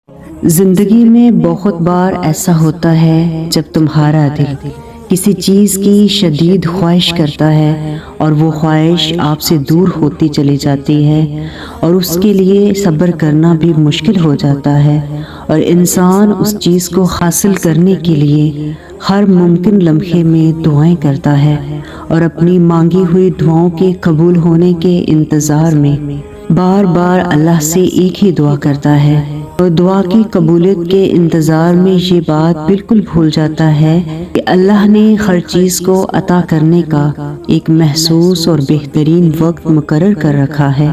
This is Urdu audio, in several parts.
زندگی میں بہت بار ایسا ہوتا ہے جب تمہارا دل کسی چیز کی شدید خواہش کرتا ہے اور وہ خواہش آپ سے دور ہوتی چلی جاتی ہے اور اس کے لیے صبر کرنا بھی مشکل ہو جاتا ہے، اور انسان اس چیز کو حاصل کرنے کے لیے ہر ممکن لمحے میں دعائیں کرتا ہے اور اپنی مانگی ہوئی دعاؤں کے قبول ہونے کے انتظار میں بار بار اللہ سے ایک ہی دعا کرتا ہے، اور دعا کی قبولیت کے انتظار میں یہ بات بالکل بھول جاتا ہے کہ اللہ نے ہر چیز کو عطا کرنے کا ایک محسوس اور بہترین وقت مقرر کر رکھا ہے،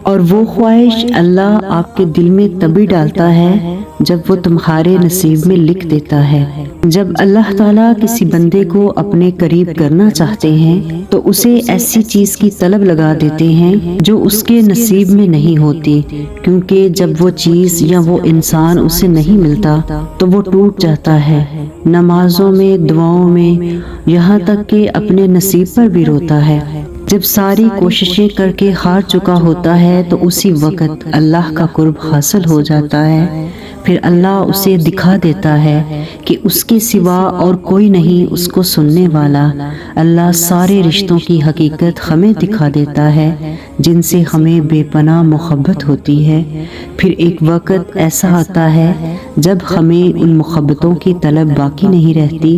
اور وہ خواہش اللہ آپ کے دل میں تبھی ڈالتا ہے جب وہ تمہارے نصیب میں لکھ دیتا ہے۔ جب اللہ تعالیٰ کسی بندے کو اپنے قریب کرنا چاہتے ہیں تو اسے ایسی چیز کی طلب لگا دیتے ہیں جو اس کے نصیب میں نہیں ہوتی، کیونکہ جب وہ چیز یا وہ انسان اسے نہیں ملتا تو وہ ٹوٹ جاتا ہے، نمازوں میں، دعاؤں میں، یہاں تک کہ اپنے نصیب پر بھی روتا ہے۔ جب ساری کوششیں کر کے ہار چکا ہوتا ہے تو اسی وقت اللہ کا قرب حاصل ہو جاتا ہے، پھر اللہ اسے دکھا دیتا ہے کہ اس کے سوا اور کوئی نہیں اس کو سننے والا۔ اللہ سارے رشتوں کی حقیقت ہمیں دکھا دیتا ہے جن سے ہمیں بے پناہ محبت ہوتی ہے۔ پھر ایک وقت ایسا آتا ہے جب ہمیں ان محبتوں کی طلب باقی نہیں رہتی،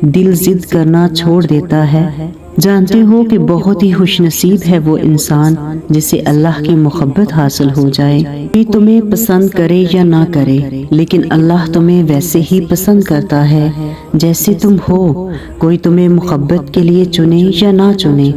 دل ضد کرنا چھوڑ دیتا ہے۔ جانتے ہو کہ بہت ہی خوش نصیب ہے وہ انسان جسے اللہ کی محبت حاصل ہو جائے، کوئی تمہیں پسند کرے یا نہ کرے، لیکن اللہ تمہیں ویسے ہی پسند کرتا ہے جیسے تم ہو، کوئی تمہیں محبت کے لیے چنے یا نہ چنے،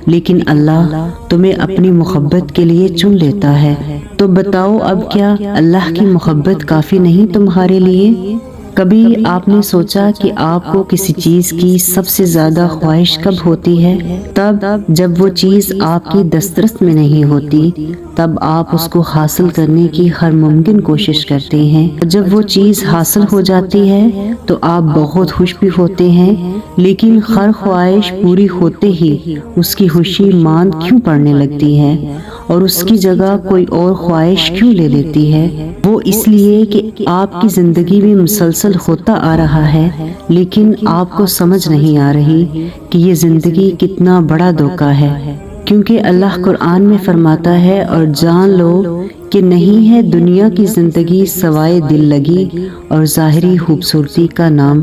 لیکن اللہ تمہیں اپنی محبت کے لیے چن لیتا ہے۔ تو بتاؤ اب کیا اللہ کی محبت کافی نہیں تمہارے لیے؟ کبھی آپ نے سوچا کہ آپ کو کسی چیز کی سب سے زیادہ خواہش کب ہوتی ہے؟ تب جب وہ چیز آپ کی دسترس میں نہیں ہوتی، تب آپ اس کو حاصل کرنے کی ہر ممکن کوشش کرتے ہیں، جب وہ چیز حاصل ہو جاتی ہے تو آپ بہت خوش بھی ہوتے ہیں، لیکن ہر خواہش پوری ہوتے ہی اس کی خوشی ماند کیوں پڑنے لگتی ہے اور اس کی جگہ کوئی اور خواہش کیوں لے لیتی ہے؟ وہ اس لیے کہ آپ کی زندگی میں مسلسل ہوتا آ رہا ہے، لیکن آپ کو سمجھ نہیں آ رہی کہ یہ زندگی کتنا بڑا دھوکہ ہے، کیونکہ اللہ قرآن میں فرماتا ہے، اور جان لو کہ نہیں ہے دنیا کی زندگی سوائے دل لگی اور ظاہری خوبصورتی کا نام۔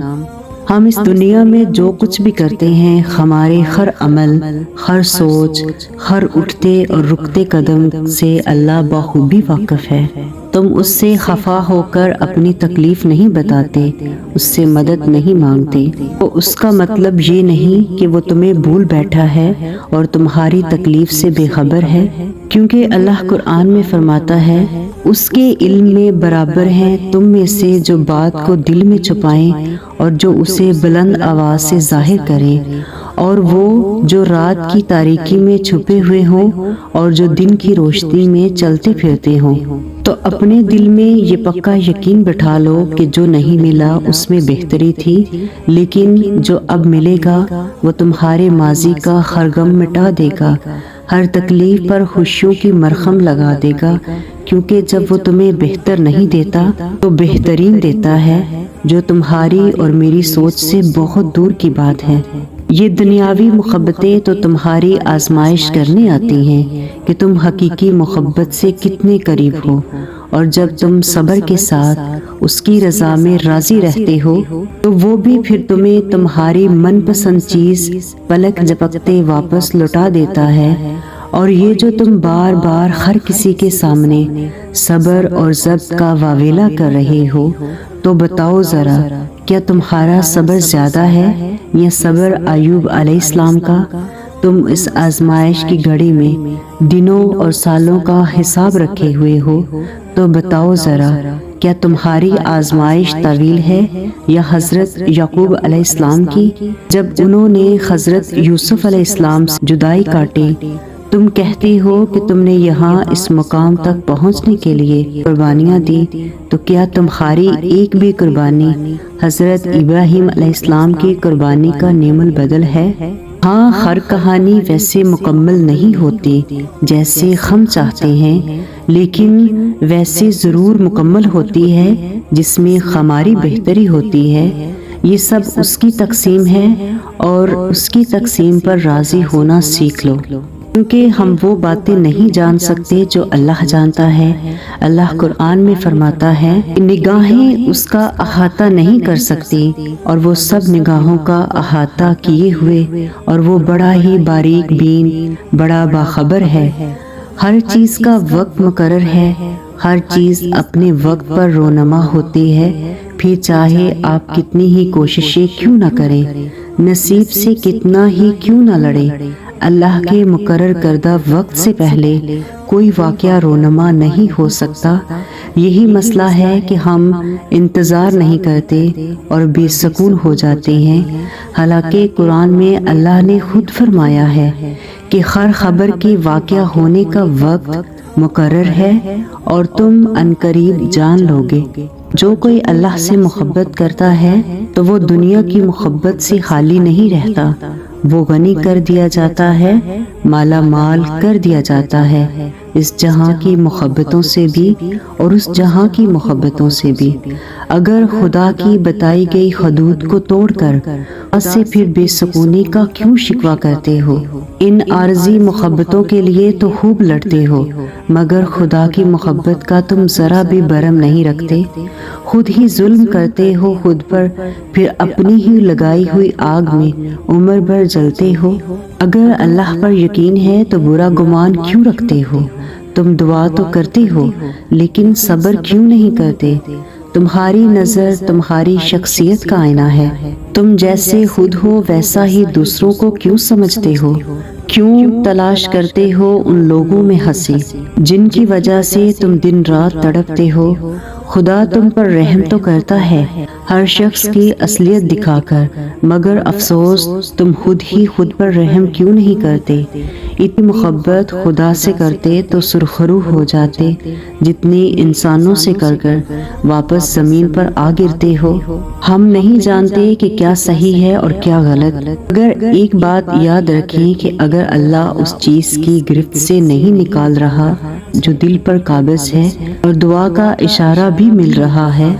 ہم اس دنیا میں جو کچھ بھی کرتے ہیں، ہمارے ہر عمل، ہر سوچ، ہر اٹھتے اور رکتے قدم سے اللہ بخوبی واقف ہے۔ تم اس سے خفا ہو کر اپنی تکلیف نہیں بتاتے، اس سے مدد نہیں مانگتے، تو اس کا مطلب یہ نہیں کہ وہ تمہیں بھول بیٹھا ہے اور تمہاری تکلیف سے بے خبر ہے، کیونکہ اللہ قرآن میں فرماتا ہے، اس کے علم میں برابر ہیں تم میں سے جو بات کو دل میں چھپائیں اور جو اسے بلند آواز سے ظاہر کریں، اور وہ جو رات کی تاریکی میں چھپے ہوئے ہوں اور جو دن کی روشنی میں چلتے پھرتے ہوں۔ تو اپنے دل میں یہ پکا یقین بٹھا لو کہ جو نہیں ملا اس میں بہتری تھی، لیکن جو اب ملے گا وہ تمہارے ماضی کا ہر غم مٹا دے گا، ہر تکلیف پر خوشیوں کی مرہم لگا دے گا، کیونکہ جب وہ تمہیں بہتر نہیں دیتا تو بہترین دیتا ہے، جو تمہاری اور میری سوچ سے بہت دور کی بات ہے۔ یہ دنیاوی محبتیں تو تمہاری آزمائش کرنے آتی ہیں کہ تم حقیقی محبت سے کتنے قریب ہو، اور جب تم صبر کے ساتھ اس کی رضا میں راضی رہتے ہو تو وہ بھی پھر تمہیں تمہاری من پسند چیز پلک جھپکتے واپس لوٹا دیتا ہے۔ اور یہ جو تم بار بار ہر کسی کے سامنے صبر اور ضبط کا واویلا کر رہے ہو، تو بتاؤ ذرا کیا تمہارا صبر زیادہ ہے یا صبر ایوب علیہ السلام کا؟ تم اس آزمائش کی گھڑی میں دنوں اور سالوں کا حساب رکھے ہوئے ہو، تو بتاؤ ذرا کیا تمہاری آزمائش طویل ہے یا حضرت یعقوب علیہ السلام کی، جب انہوں نے حضرت یوسف علیہ السلام سے جدائی کاٹی؟ تم کہتے ہو کہ تم نے یہاں اس مقام تک پہنچنے کے لیے قربانیاں دی، تو کیا تمہاری ایک بھی قربانی حضرت ابراہیم علیہ السلام کی قربانی کا نعم البدل ہے؟ ہاں، ہر کہانی ویسے مکمل نہیں ہوتی جیسے ہم چاہتے ہیں، لیکن ویسے ضرور مکمل ہوتی ہے جس میں ہماری بہتری ہوتی ہے۔ یہ سب اس کی تقسیم ہے اور اس کی تقسیم پر راضی ہونا سیکھ لو، کیونکہ ہم وہ باتیں نہیں جان سکتے جو اللہ جانتا ہے۔ اللہ قرآن میں فرماتا ہے کہ نگاہیں اس کا احاطہ نہیں کر سکتی، اور وہ سب نگاہوں کا احاطہ کیے ہوئے، اور وہ بڑا ہی باریک بین، بڑا باخبر ہے۔ ہر چیز کا وقت مقرر ہے، ہر چیز اپنے وقت پر رونما ہوتی ہے، پھر چاہے آپ کتنی ہی کوششیں کیوں نہ کریں، نصیب سے کتنا ہی کیوں نہ لڑیں، اللہ کے مقرر کردہ وقت سے پہلے کوئی واقعہ رونما نہیں ہو سکتا۔ یہی مسئلہ ہے کہ ہم انتظار نہیں کرتے اور بے سکون ہو جاتے ہیں، حالانکہ قرآن میں اللہ نے خود فرمایا ہے کہ ہر خبر کے واقعہ ہونے کا وقت مقرر ہے اور تم عنقریب جان لو گے۔ جو کوئی اللہ سے محبت کرتا ہے تو وہ دنیا کی محبت سے خالی نہیں رہتا، وہ غنی کر دیا جاتا ہے، مالا مال کر دیا جاتا ہے، اس جہاں کی محبتوں سے بھی اور اس جہاں کی محبتوں سے بھی۔ اگر خدا کی بتائی گئی حدود کو توڑ کر اس سے پھر بے سکونی کا کیوں شکوہ کرتے ہو؟ ان عارضی محبتوں کے لیے تو خوب لڑتے ہو، مگر خدا کی محبت کا تم ذرا بھی برم نہیں رکھتے، خود ہی ظلم کرتے ہو خود پر، پھر اپنی ہی لگائی ہوئی آگ میں عمر بھر جلتے ہو۔ اگر اللہ پر یقین ہے تو برا گمان کیوں رکھتے ہو؟ تم دعا تو کرتے ہو لیکن صبر کیوں نہیں کرتے؟ تمہاری نظر تمہاری شخصیت کا آئینہ ہے، تم جیسے خود ہو ویسا ہی دوسروں کو کیوں سمجھتے ہو؟ کیوں تلاش کرتے ہو ان لوگوں میں ہنسی جن کی وجہ سے تم دن رات تڑپتے ہو؟ خدا تم پر رحم تو کرتا ہے ہر شخص کی اصلیت دکھا کر، مگر افسوس تم خود ہی خود پر رحم کیوں نہیں کرتے؟ اتنی محبت خدا سے کرتے تو سرخرو ہو جاتے جتنی انسانوں سے کر کر واپس زمین پر آ گرتے ہو۔ ہم نہیں جانتے کہ کیا صحیح ہے اور کیا غلط، مگر ایک بات یاد رکھیں کہ اگر اللہ اس چیز کی گرفت سے نہیں نکال رہا جو دل پر قابض ہے اور دعا کا اشارہ بھی مل رہا ہے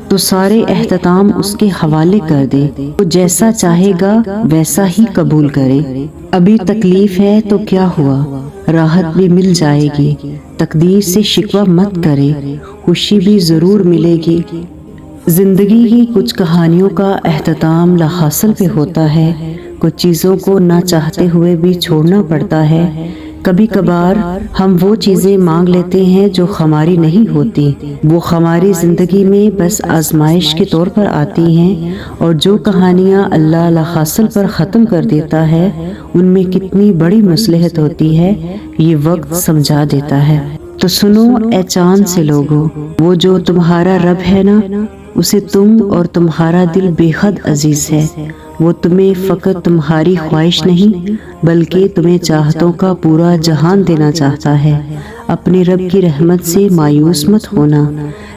تو سارے اہتمام اس کے حوالے کر دے، وہ جیسا چاہے گا ویسا ہی قبول کرے۔ ابھی تکلیف ہے تو کیا ہوا، راحت بھی مل جائے گی، تقدیر سے شکوہ مت کرے، خوشی بھی ضرور ملے گی۔ زندگی کی کچھ کہانیوں کا اختتام لا حاصل پہ ہوتا ہے، کچھ چیزوں کو نہ چاہتے ہوئے بھی چھوڑنا پڑتا ہے۔ کبھی کبھار ہم وہ چیزیں مانگ لیتے ہیں جو ہماری نہیں ہوتی، وہ ہماری زندگی میں بس آزمائش کے طور پر آتی ہیں، اور جو کہانیاں اللہ لا حاصل پر ختم کر دیتا ہے ان میں کتنی بڑی مصلحت ہوتی ہے یہ وقت سمجھا دیتا ہے۔ تو سنو اے چاند سے لوگو، وہ جو تمہارا رب ہے نا، اسے تم اور تمہارا دل بے حد عزیز ہے، وہ تمہیں فقط تمہاری خواہش نہیں بلکہ تمہیں چاہتوں کا پورا جہان دینا چاہتا ہے۔ اپنے رب کی رحمت سے مایوس مت ہونا،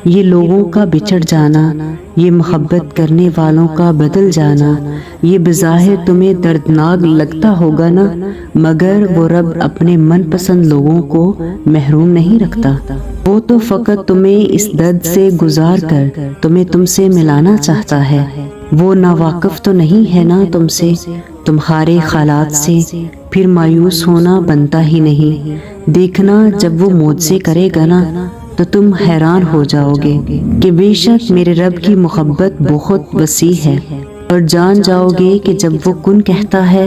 یہ لوگوں کا بچھڑ جانا، یہ محبت کرنے والوں کا بدل جانا، یہ بظاہر تمہیں دردناک لگتا ہوگا نا، مگر وہ رب اپنے من پسند لوگوں کو محروم نہیں رکھتا، وہ تو فقط تمہیں اس درد سے گزار کر تمہیں تم سے ملانا چاہتا ہے۔ وہ ناواقف تو نہیں ہے نا تم سے، تمہارے حالات سے، پھر مایوس ہونا بنتا ہی نہیں۔ دیکھنا جب وہ معجزے کرے گا نا تو تم حیران ہو جاؤ گے کہ بے شک میرے رب کی محبت بہت وسیع ہے، اور جان جاؤ گے کہ جب وہ کن کہتا ہے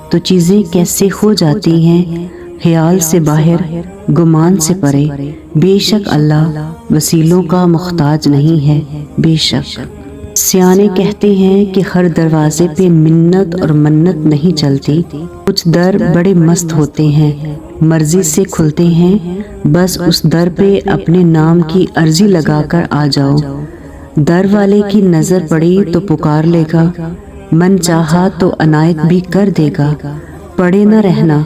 تو چیزیں کیسے ہو جاتی ہیں، خیال سے باہر، گمان سے پرے۔ بے شک اللہ وسیلوں کا محتاج نہیں ہے، بے شک۔ سیانے کہتے ہیں کہ ہر دروازے پہ منت اور منت نہیں چلتی، کچھ در بڑے مست ہوتے ہیں، مرضی سے کھلتے ہیں، بس اس در پہ اپنے نام کی عرضی لگا کر آ جاؤ، در والے کی نظر پڑی تو پکار لے گا، من چاہا تو عنایت بھی کر دے گا۔ پڑے نہ رہنا،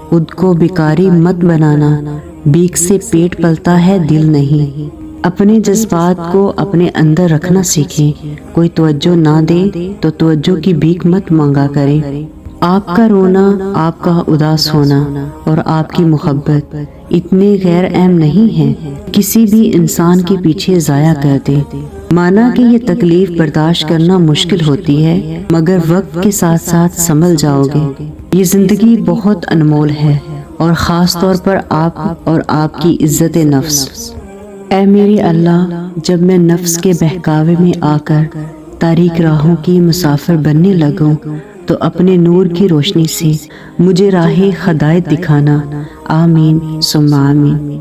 خود کو بیکاری مت بنانا، بیک سے پیٹ پلتا ہے دل نہیں۔ اپنے جذبات کو اپنے اندر رکھنا سیکھیں، کوئی توجہ نہ دے تو توجہ کی بھیک مت مانگا کرے، آپ کا رونا، آپ کا اداس ہونا اور آپ کی محبت اتنے غیر اہم نہیں ہیں کسی بھی انسان کے پیچھے ضائع کر دے۔ مانا کہ یہ تکلیف برداشت کرنا مشکل ہوتی ہے، مگر وقت کے ساتھ ساتھ سنبھل جاؤ گے۔ یہ زندگی بہت انمول ہے، اور خاص طور پر آپ اور آپ کی عزت نفس۔ اے میری اللہ، جب میں نفس کے بہکاوے میں آ کر تاریک راہوں کی مسافر بننے لگوں تو اپنے نور کی روشنی سے مجھے راہ ہدایت دکھانا۔ آمین ثم آمین۔